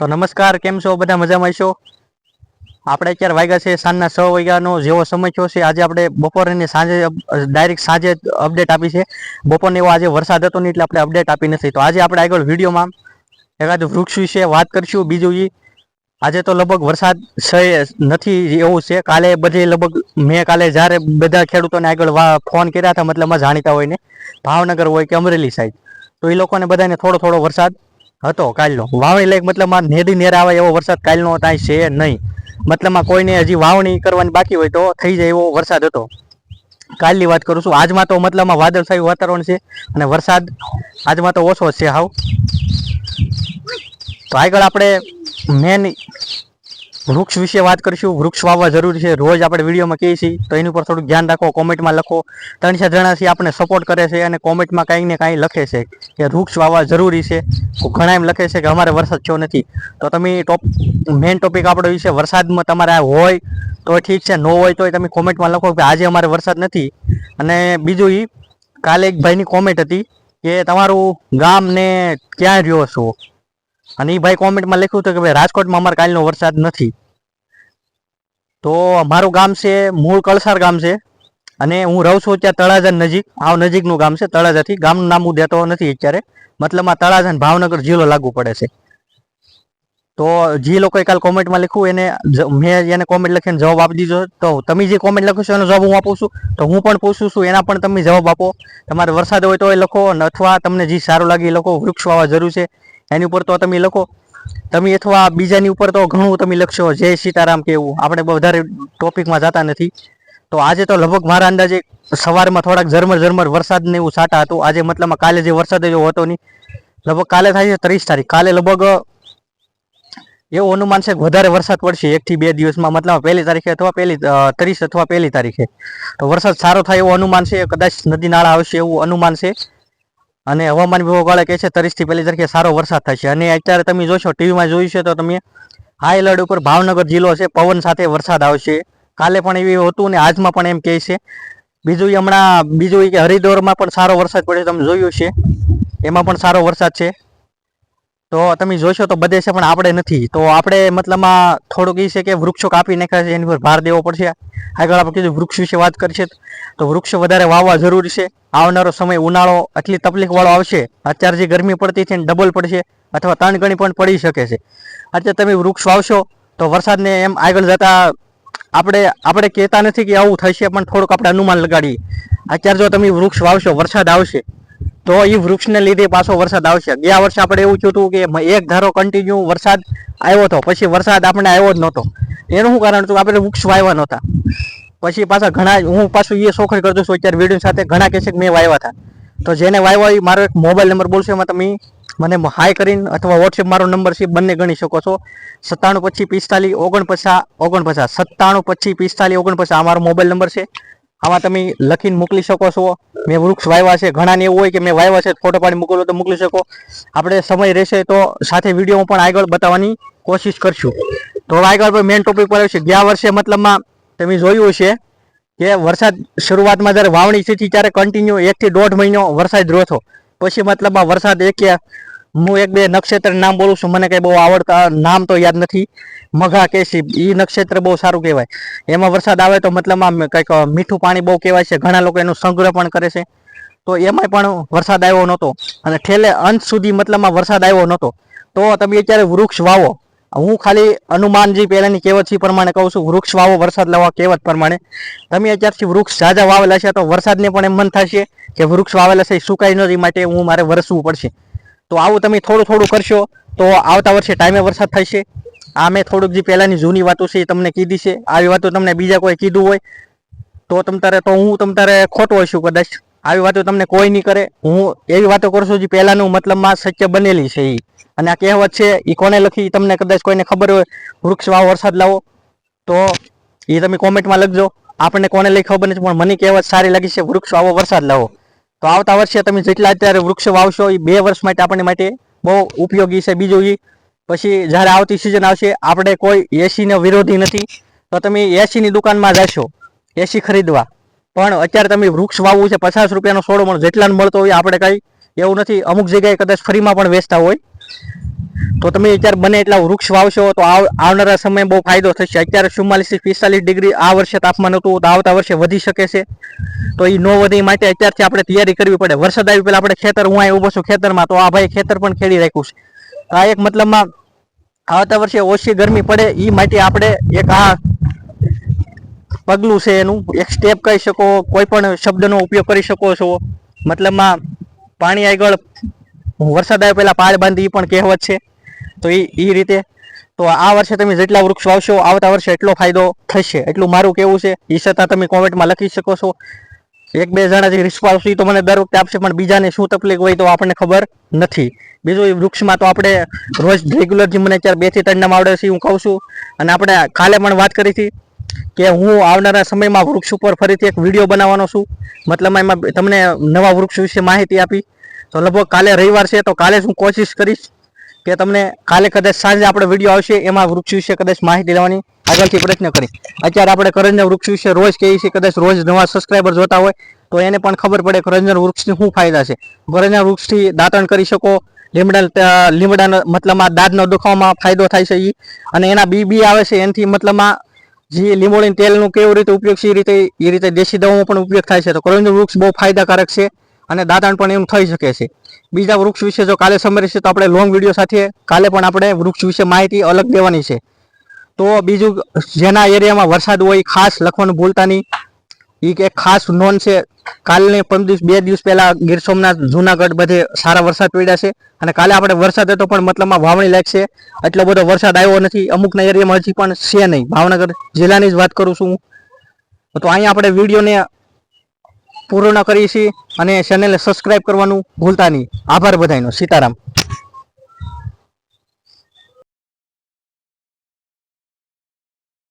તો નમસ્કાર, કેમ છો બધા? મજામાં છો? આપણે અત્યારે વાગ્યા છે સાંજના 6 વાગ્યાનો જેવો સમય થયો છે. આજે આપણે બપોરની સાંજે ડાયરેક્ટ સાંજે અપડેટ આપી છે. બપોરને એવો આજે વરસાદ હતો નહીં એટલે આપણે અપડેટ આપી નથી. તો આજે આપણે આગળ વિડીયોમાં એકાદ વૃક્ષ વિશે વાત કરીશું. બીજું આજે તો લગભગ વરસાદ નથી એવું છે. કાલે બધી લગભગ મેં કાલે જ્યારે બધા ખેડૂતોને આગળ ફોન કર્યા હતા, મતલબમાં જાણીતા હોય ને, ભાવનગર હોય કે અમરેલી સાઈડ, તો એ લોકોને બધાને થોડો થોડો વરસાદ હતો કાલનો. વાવણી લાયક મતલબમાં નેદી નેર આવે એવો વરસાદ કાલનો કાંઈ છે નહીં. મતલબમાં કોઈને હજી વાવણી કરવાની બાકી હોય તો થઈ જાય એવો વરસાદ હતો. કાલની વાત કરું છું. આજમાં તો મતલબમાં વાદળછાયું વાતાવરણ છે અને વરસાદ આજમાં તો ઓછો છે હાવ. તો આગળ આપણે મેન વૃક્ષ વિશે વાત કરીશું. વૃક્ષ વાવવા જરૂરી છે, રોજ આપણે વિડીયોમાં કહીએ છીએ, તો એની ઉપર થોડુંક ધ્યાન રાખો. કોમેન્ટમાં લખો. 3-4 જણાથી આપણે સપોર્ટ કરે છે અને કોમેન્ટમાં કાંઈ ને કાંઈ લખે છે કે વૃક્ષ વાવવા જરૂરી છે. ઘણા એમ લખે છે કે અમારે વરસાદ થયો નથી. તો તમે મેન ટોપિક આપણો વિશે વરસાદમાં તમારે હોય તો ઠીક છે, ન હોય તો તમે કોમેન્ટમાં લખો કે આજે અમારે વરસાદ નથી. અને બીજું કાલે એક ભાઈની કોમેન્ટ હતી કે તમારું ગામ ને ક્યાં રહ્યો છો, અને એ ભાઈ કોમેન્ટમાં લખ્યું હતું કે ભાઈ રાજકોટમાં અમારે કાલનો વરસાદ નથી. તો મારું ગામ છે મૂળ કળસાર ગામ છે અને હું રહું છું ત્યાં તળાજા નજીક. આવ નજીકનું ગામ છે. તળાજાથી ગામનું નામ હું દેતો નથી અત્યારે, મતલબમાં તળાજા ભાવનગર જિલ્લો લાગુ પડે છે. તો જે લોકોએ કાલ કોમેન્ટમાં લખ્યું મેં એને કોમેન્ટ લખીને જવાબ આપી દીધો. તો તમે જે કોમેન્ટ લખો છો એનો જવાબ હું આપું છું. તો હું પણ પૂછું છું, એના પણ તમે જવાબ આપો. તમારે વરસાદ હોય તો એ લખો, અથવા તમને જે સારું લાગે એ લખો. વૃક્ષ વાવવા જરૂર છે એની ઉપર તો તમે લખો. તમે અથવા બીજાની ઉપર તો ઘણું તમે લખશો, જય સીતારામ કે એવું. આપણે વધારે ટોપિકમાં જતા નથી. તો આજે તો લગભગ મારા અંદાજે સવારમાં થોડાક ઝરમર વરસાદ ને એવું છાંટા હતું. આજે મતલબમાં કાલે જે વરસાદ એવો હતો નહીં. લગભગ કાલે થાય છે 30 તારીખ. કાલે લગભગ એવું અનુમાન છે કે વધારે વરસાદ પડશે 1 થી 2 દિવસમાં, મતલબ 1લી તારીખે અથવા 30 અથવા 1લી તારીખે. તો વરસાદ સારો થાય એવું અનુમાન છે. કદાચ નદી નાળા આવશે એવું અનુમાન છે. અને હવામાન વિભાગ કહે છે 30 થી 1લી તારીખે સારો વરસાદ થશે. અને અત્યારે તમે જોશો, ટીવીમાં જોયું છે તો તમે હાઈ એલર્ટ ઉપર ભાવનગર જિલ્લો છે, પવન સાથે વરસાદ આવશે. કાલે પણ એવું હતું ને આજમાં પણ એમ કહે છે. બીજું કે હરિદ્વારમાં પણ સારો વરસાદ પડ્યો, તમે જોયું છે, એમાં પણ સારો વરસાદ છે. તો તમે જોશો તો બધે છે પણ આપણે નથી. તો આપણે મતલબમાં થોડુંક છે કે વૃક્ષો કાપી નાખ્યા છે, એની પર ભાર દેવો પડશે. આગળ આપણે કીધું વૃક્ષ વિશે વાત કરીએ તો વૃક્ષો વધારે વાવવા જરૂરી છે. આવનારો સમય ઉનાળો આટલી તકલીફ વાળો આવશે. અત્યારે જે ગરમી પડતી છે ને ડબલ પડશે અથવા 3 ગણી પણ પડી શકે છે. અત્યારે તમે વૃક્ષ વાવશો તો વરસાદને એમ આગળ જતા આપણે કહેતા નથી કે આવું થશે, પણ થોડુંક આપણે અનુમાન લગાડીએ. અત્યારે જો તમે વૃક્ષ વાવશો, વરસાદ આવશે તો એ વૃક્ષને લીધે પાછો વરસાદ આવશે. ગયા વર્ષે આપણે એવું થયું હતું કે એક ધારો કન્ટિન્યુ વરસાદ આવ્યો હતો, પછી વરસાદ આપણે આવ્યો જ નહોતો. એનું શું કારણ હતું? આપણે વૃક્ષ વાવ્યા નહોતા. પછી પાછા ઘણા, હું પાછું એ શોખરી કરતો છું અત્યારે વિડીયો સાથે, ઘણા કહે છે કે મેં વાવ્યા હતા. તો જેને વાવ્યા એ મારો એક મોબાઈલ નંબર બોલશે, એમાં તમે મને હાઈ કરીને અથવા વોટ્સએપ મારો નંબર છે બંને ગણી શકો છો. 97 25 45 49 97 25 45 49 આ મારો મોબાઈલ નંબર છે. આમાં તમે લખીને મોકલી શકો છો. મેં વૃક્ષ વાવ્યા છે. ઘણાને એવું હોય કે મેં વાવ્યા છે, ફોટો પાડી મોકલો તો મોકલી શકો. આપણે સમય રહેશે તો સાથે વિડીયોમાં પણ આગળ બતાવવાની કોશિશ કરશું. તો આગળ મેઇન ટોપિક પર આવશે. ગયા વર્ષે મતલબમાં તમે જોયું છે કે વરસાદ શરૂઆતમાં જ્યારે વાવણી થઈ ત્યારે કન્ટિન્યુ 1 થી 1.5 મહિનો વરસાદ રહ્યો હતો. પછી મતલબમાં વરસાદ હું 1-2 નક્ષત્ર નામ બોલું છું, મને કંઈ બહુ આવડતા નામ તો યાદ નથી. મઘા કેસી એ નક્ષત્ર બહુ સારું કહેવાય. એમાં વરસાદ આવે તો મતલબમાં કંઈક મીઠું પાણી બહુ કહેવાય છે. ઘણા લોકો એનો સંગ્રહ પણ કરે છે. તો એમાંય પણ વરસાદ આવ્યો નહોતો અને છેલ્લે અંત સુધી મતલબમાં વરસાદ આવ્યો નહોતો. તો તમે અત્યારે વૃક્ષ વાવો. હું ખાલી અનુમાન જે પહેલાની કહેવત છે પ્રમાણે કહું છું, વૃક્ષ વાવો વરસાદ લાવો કહેવત પ્રમાણે. તમે અત્યારથી વૃક્ષ ઝાઝા વાવેલા છે તો વરસાદને પણ એમ મન થશે કે વૃક્ષ વાવેલા છે સુકાઈ નથી, માટે મારે વરસવું પડશે. તો આવું તમે થોડું થોડું કરશો તો આવતા વર્ષે ટાઈમે વરસાદ થશે. આ મેં થોડુંક જે પહેલાની જૂની વાતો છે એ તમને કીધી છે. આવી વાતો તમને બીજા કોઈ કીધું હોય તો હું તમ તારે ખોટો હશું કદાચ. આવી વાતો તમને કોઈ નહીં કરે. હું એવી વાતો કરું છું જે પહેલાનું મતલબમાં સત્ય બનેલી છે એ. અને આ કહેવત છે એ કોને લખી તમને કદાચ કોઈને ખબર હોય, વૃક્ષ વાવો વરસાદ લાવો, તો એ તમે કોમેન્ટમાં લખજો. આપણને કોને લઈ ખબર નથી, પણ મને કહેવત સારી લાગી છે, વૃક્ષ વાવો વરસાદ લાવો. તો આવતા વર્ષે તમે જેટલા અત્યારે વૃક્ષ વાવશો એ 2 વર્ષ માટે આપણને માટે બહુ ઉપયોગી છે. બીજું પછી જ્યારે આવતી સિઝન આવશે, આપણે કોઈ એસીનો વિરોધી નથી. તો તમે એસીની દુકાનમાં જશો એસી ખરીદવા, પણ અત્યારે તમે વૃક્ષ વાવવું છે, 50 રૂપિયાનો છોડો જેટલાને મળતો હોય આપણે કાંઈ એવું નથી. અમુક જગ્યાએ કદાચ ફ્રીમાં પણ વેચતા હોય. તો તમે અત્યારે બને એટલા વૃક્ષ વાવશો તો આવનારા સમયે બહુ ફાયદો થશે. અત્યારે 44 થી 45 ડિગ્રી આ વર્ષે તાપમાન હતું, તો આવતા વર્ષે વધી શકે છે. તો એ ન વધે એ માટે અત્યારથી આપણે તૈયારી કરવી પડે. વરસાદ આવી પહેલા આપણે ખેતર, હું અહીં ઊભો છું ખેતરમાં, તો આ ભાઈ ખેતર પણ ખેડી રાખ્યું છે. આ એક મતલબમાં આવતા વર્ષે ઓછી ગરમી પડે એ માટે આપણે એક આ પગલું છે, એનું એક સ્ટેપ કહી શકો, કોઈ પણ શબ્દનો ઉપયોગ કરી શકો છો. મતલબમાં પાણી આગળ વરસાદ આવે પહેલા પાળ બાંધી પણ કહેવત છે. તો એ રીતે તો આ વર્ષે તમે જેટલા વૃક્ષ વાવશો આવતા વર્ષે એટલો ફાયદો થશે, એટલું મારું કહેવું છે. એ છતાં તમે કોમેન્ટમાં લખી શકો છો. એક બે જણા જે રિસ્પોન્સ તો મને દર વખતે આપશે, પણ બીજાને શું તકલીફ હોય તો આપણને ખબર નથી. બીજું એ વૃક્ષમાં તો આપણે રોજ રેગ્યુલર જે મને અત્યારે 2 થી 3 નામ આવડે છે હું કહું છું. અને આપણે કાલે પણ વાત કરી હતી કે હું આવનારા સમયમાં વૃક્ષ ઉપર ફરીથી એક વિડીયો બનાવવાનો છું. મતલબ એમાં તમને નવા વૃક્ષ વિશે માહિતી આપી. તો લગભગ કાલે રવિવાર છે, તો કાલે હું કોશિશ કરીશ કે તમને કાલે કદાચ સાંજે આપણે વિડીયો આવશે એમાં વૃક્ષ વિશે કદાચ માહિતી લેવાની આગળથી પ્રયત્ન કરી. અત્યારે આપણે કરંજના વૃક્ષ વિશે રોજ કહીએ છીએ, કદાચ રોજ નવા સબસ્ક્રાઈબર જોતા હોય તો એને પણ ખબર પડે કરંજના વૃક્ષથી શું ફાયદા છે. કરંજના વૃક્ષથી દાંતણ કરી શકો, લીમડાનો મતલબમાં દાંતનો દુખાવામાં ફાયદો થાય છે એ, અને એના બી આવે છે એનાથી મતલબમાં જે લીંબોળીના તેલનું કેવી રીતે ઉપયોગ છે એ રીતે દેશી દવામાં પણ ઉપયોગ થાય છે. તો કરંજનું વૃક્ષ બહુ ફાયદાકારક છે અને દાંતણ પણ એમ થઈ શકે છે. બીજા વૃક્ષ વિશે જો કાલે સમય રહેશે તો આપણે લોંગ વિડીયો સાથે કાલે પણ આપણે વૃક્ષ વિશે માહિતી અલગ દેવાની છે. તો બીજું, જેના એરિયામાં વરસાદ હોય ખાસ લખવાનું ભૂલતા નહીં. એ એક ખાસ નોંધ છે, કાલને 2 દિવસ પહેલા ગીર સોમનાથ, જુનાગઢ બધે સારા વરસાદ પડ્યા છે. અને કાલે આપણે વરસાદ હતો પણ મતલબમાં વાવણી લાયક છે, એટલો બધો વરસાદ આવ્યો નથી. અમુકના એરિયામાં હજી પણ છે નહીં. ભાવનગર જિલ્લાની જ વાત કરું છું. તો અહીંયા આપણે વિડીયોને પૂર્ણ કરીએ છીએ અને ચેનલને સબસ્ક્રાઈબ કરવાનું ભૂલતા નહીં. આભાર બધાનો. સીતારામ.